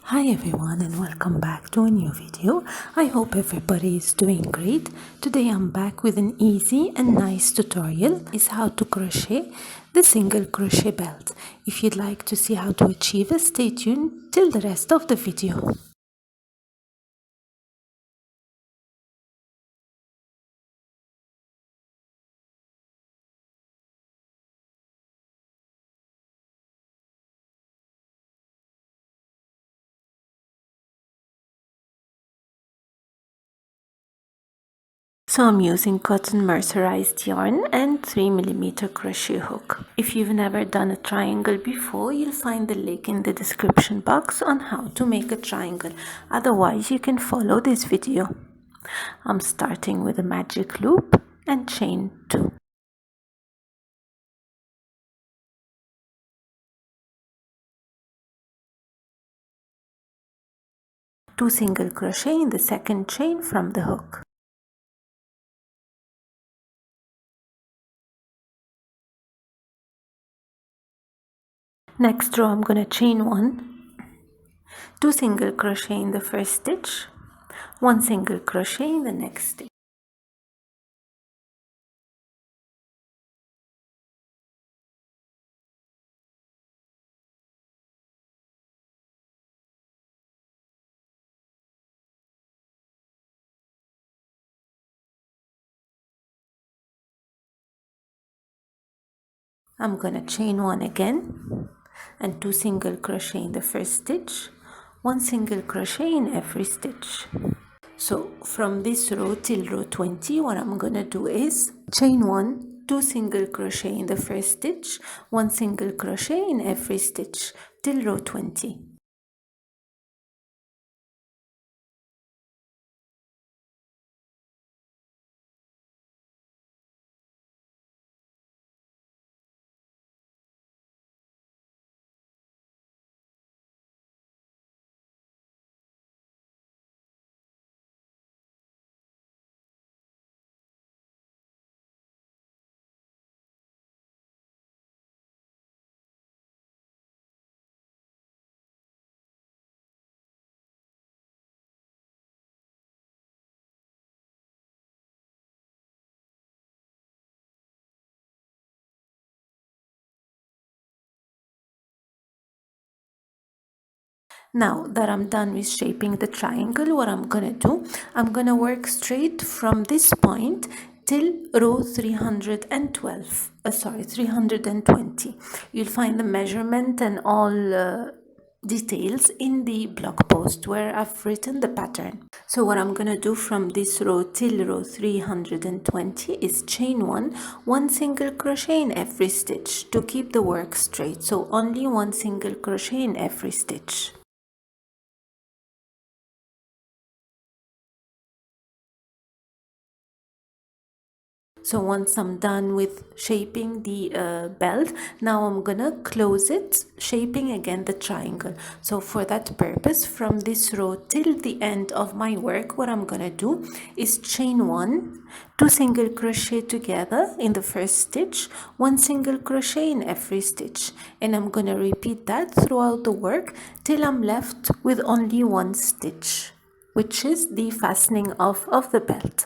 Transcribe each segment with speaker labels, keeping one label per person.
Speaker 1: Hi everyone and welcome back to a new video. I hope everybody is doing great. Today I'm back with an easy and nice tutorial is how to crochet the single crochet belt. If you'd like to see how to achieve it, stay tuned till the rest of the video. So I'm using cotton mercerized yarn and 3mm crochet hook. If you've never done a triangle before, you'll find the link in the description box on how to make a triangle. Otherwise, you can follow this video. I'm starting with a magic loop and chain 2. Two single crochet in the second chain from the hook. Next row I'm gonna chain 1, 2 single crochet in the first stitch, 1 single crochet in the next stitch. I'm gonna chain 1 again and 2 single crochet in the first stitch, 1 single crochet in every stitch. So from this row till row 20, what I'm gonna do is chain 1, 2 single crochet in the first stitch, 1 single crochet in every stitch till row 20. Now that I'm done with shaping the triangle, what I'm gonna do, I'm gonna work straight from this point till row 320. You'll find the measurement and all details in the blog post where I've written the pattern. So what I'm gonna do from this row till row 320 is chain 1, 1 single crochet in every stitch to keep the work straight. So only 1 single crochet in every stitch. So once I'm done with shaping the belt, now I'm gonna close it, shaping again the triangle. So for that purpose, from this row till the end of my work, what I'm gonna do is chain 1, 2 single crochet together in the first stitch, 1 single crochet in every stitch, and I'm gonna repeat that throughout the work till I'm left with only 1 stitch, which is the fastening off of the belt.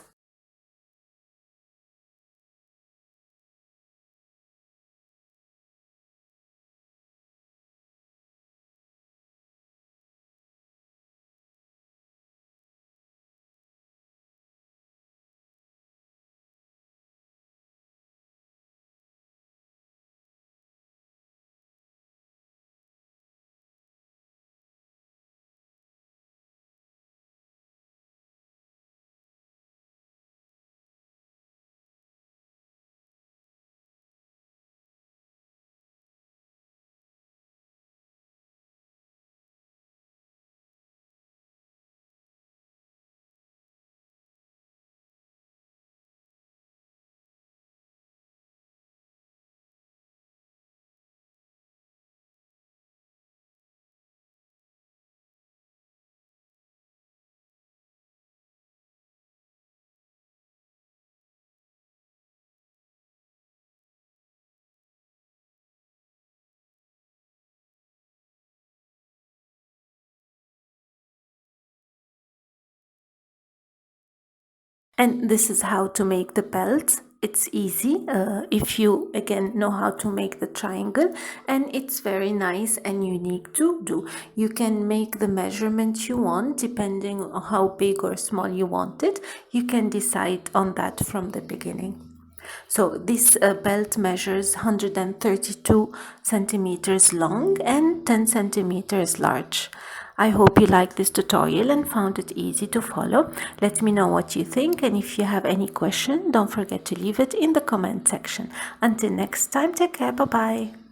Speaker 1: And this is how to make the belt. It's easy if you again know how to make the triangle, and it's very nice and unique to do. You can make the measurements you want depending on how big or small you want it. You can decide on that from the beginning. So this belt measures 132 centimeters long and 10 centimeters large. I hope you liked this tutorial and found it easy to follow. Let me know what you think, and if you have any question, don't forget to leave it in the comment section. Until next time, take care, bye bye.